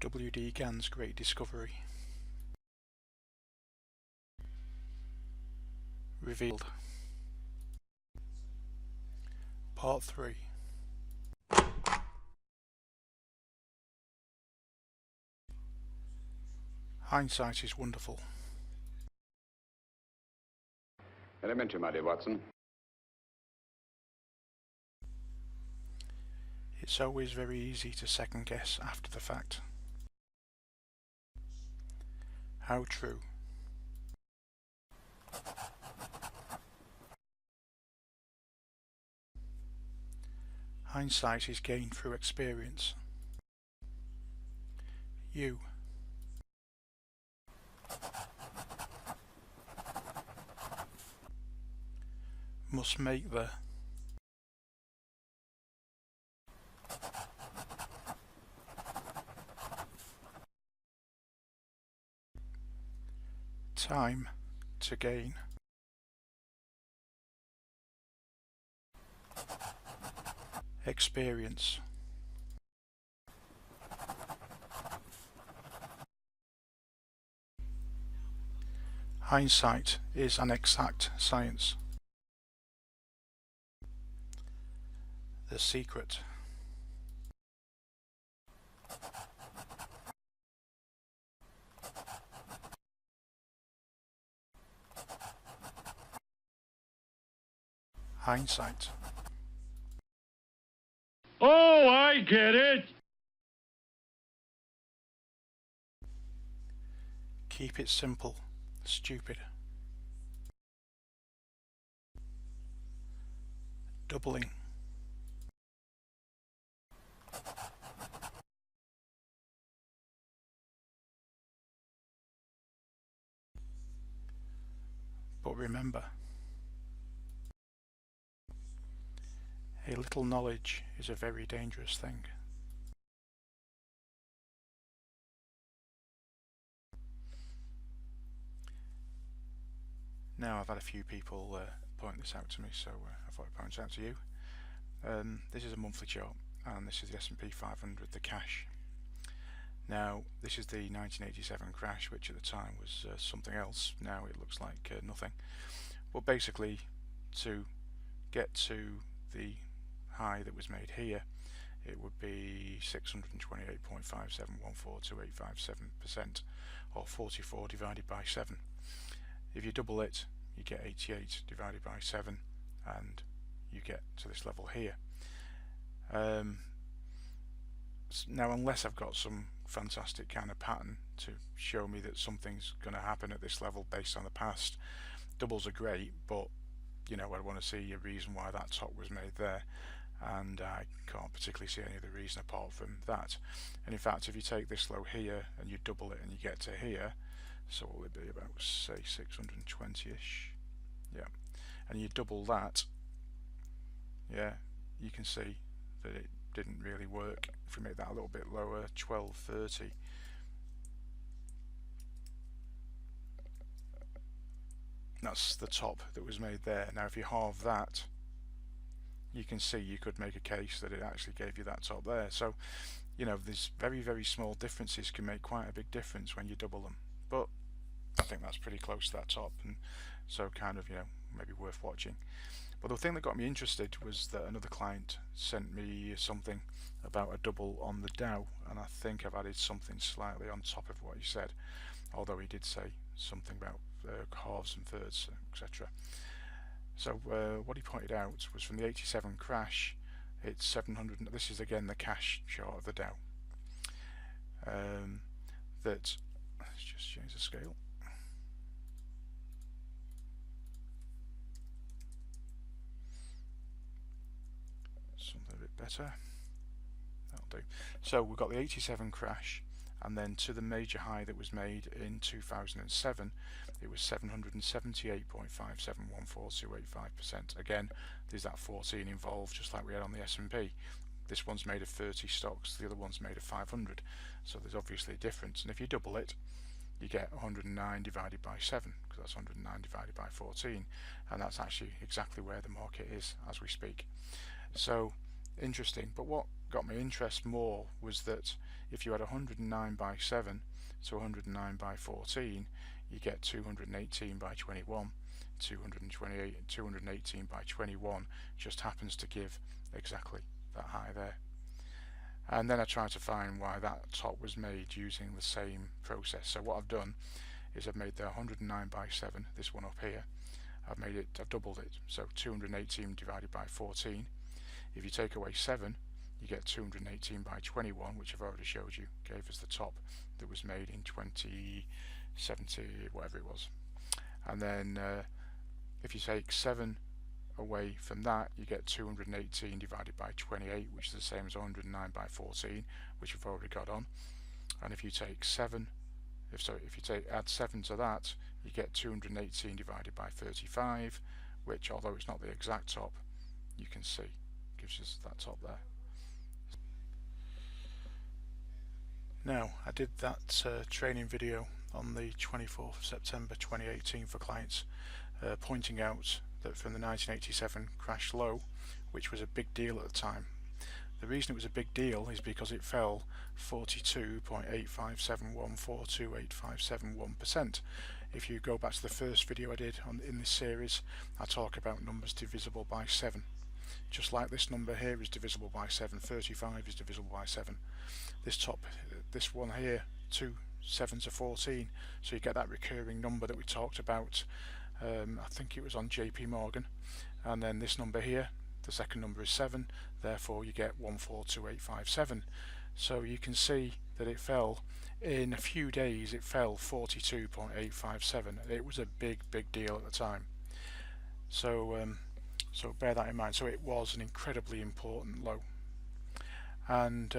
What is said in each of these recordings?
W.D. Gann's Great Discovery. Revealed. Part 3. Hindsight is wonderful. Elementary, my dear Watson. It's always very easy to second guess after the fact. How true. Hindsight is gained through experience. You. Must make the time to gain. Experience. Hindsight is an exact science. The secret. Hindsight. Oh, I get it! Keep it simple, stupid. Doubling. But remember, a little knowledge is a very dangerous thing. Now I've had a few people point this out to me, so I thought I'd point it out to you. This is a monthly chart, and this is the S&P 500, the cash. Now this is the 1987 crash, which at the time was something else. Now it looks like nothing. Well, basically, to get to the high that was made here, it would be 628.57142857%, or 44 divided by 7. If you double it, you get 88 divided by 7, and you get to this level here. Now, unless I've got some fantastic kind of pattern to show me that something's going to happen at this level based on the past, doubles are great, but you know, I want to see a reason why that top was made there, and I can't particularly see any other reason apart from that. And in fact, if you take this low here and you double it and you get to here, so what will it be, about say 620ish, yeah, and you double that, yeah, you can see that it didn't really work. If we make that a little bit lower, 1230, that's the top that was made there. Now if you halve that, you can see you could make a case that it actually gave you that top there. So you know, these very, very small differences can make quite a big difference when you double them, but I think that's pretty close to that top, and so kind of, you know, maybe worth watching. But the thing that got me interested was that another client sent me something about a double on the Dow, and I think I've added something slightly on top of what he said, although he did say something about halves and thirds, etc. So what he pointed out was from the 87 crash, it's 700. This is again the cash chart of the Dow. That, let's just change the scale. Something a bit better. That'll do. So we've got the 87 crash, and then to the major high that was made in 2007, it was 778.571428.5%. Again, there's that 14 involved, just like we had on the S&P. This one's made of 30 stocks, the other one's made of 500, so there's obviously a difference. And if you double it, you get 109 divided by 7, because that's 109 divided by 14, and that's actually exactly where the market is as we speak. So interesting. But what got got my interest more was that if you had 109 by 7 to 109 by 14, you get 218 by 21. 228 and 218 by 21 just happens to give exactly that high there. And then I tried to find why that top was made using the same process. So what I've done is I've made the 109 by 7, this one up here, I've doubled it, so 218 divided by 14. If you take away 7, you get 218 by 21, which I've already showed you gave us the top that was made in 2070, whatever it was. And then if you take 7 away from that, you get 218 divided by 28, which is the same as 109 by 14, which we've already got on. And if you take 7, add 7 to that, you get 218 divided by 35, which, although it's not the exact top, you can see gives us that top there. Now, I did that training video on the 24th of September 2018 for clients, pointing out that from the 1987 crash low, which was a big deal at the time. The reason it was a big deal is because it fell 42.857142857%. If you go back to the first video I did in this series, I talk about numbers divisible by 7. Just like this number here is divisible by 7, 35 is divisible by 7. This one here, 2 7s are 14, so you get that recurring number that we talked about. I think it was on JP Morgan. And then this number here, the second number is 7, therefore you get 142857. So you can see that it fell in a few days, it fell 42.857. It was a big deal at the time. So bear that in mind. So it was an incredibly important low. And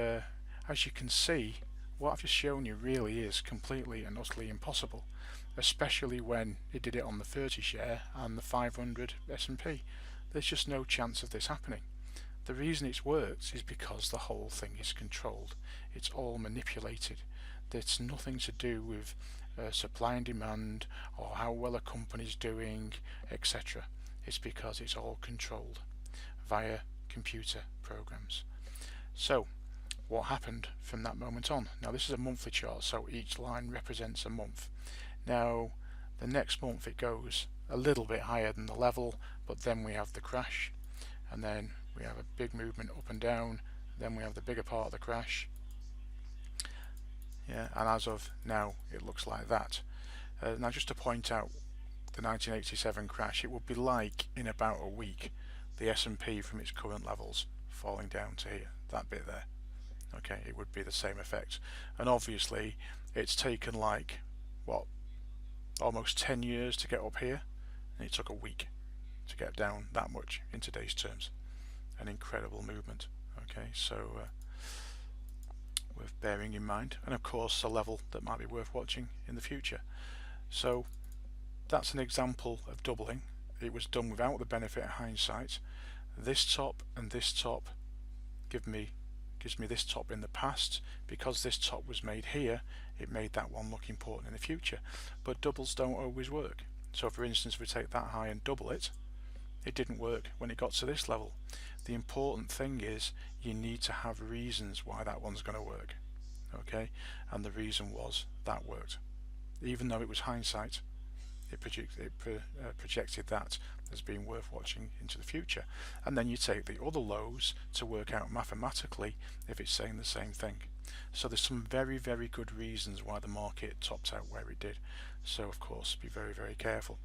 as you can see, what I've just shown you really is completely and utterly impossible, especially when it did it on the 30 share and the 500 S&P. There's just no chance of this happening. The reason it's worked is because the whole thing is controlled. It's all manipulated. It's nothing to do with supply and demand or how well a company's doing, etc. It's because it's all controlled via computer programs. So what happened from that moment on? Now this is a monthly chart, so each line represents a month. Now the next month it goes a little bit higher than the level, but then we have the crash, and then we have a big movement up and down, then we have the bigger part of the crash. Yeah, and as of now it looks like that. Now just to point out the 1987 crash, it would be like in about a week the S&P from its current levels falling down to here, that bit there. Okay, it would be the same effect, and obviously it's taken like what, almost 10 years to get up here, and it took a week to get down that much in today's terms. An incredible movement. Okay, so worth bearing in mind, and of course a level that might be worth watching in the future. So that's an example of doubling. It was done without the benefit of hindsight. This top and this top gives me this top in the past. Because this top was made here, it made that one look important in the future. But doubles don't always work. So for instance, if we take that high and double it, it didn't work when it got to this level. The important thing is you need to have reasons why that one's going to work. Okay, and the reason was that worked. Even though it was hindsight, it projected that as being worth watching into the future. And then you take the other lows to work out mathematically if it's saying the same thing. So there's some very good reasons why the market topped out where it did. So of course be very careful.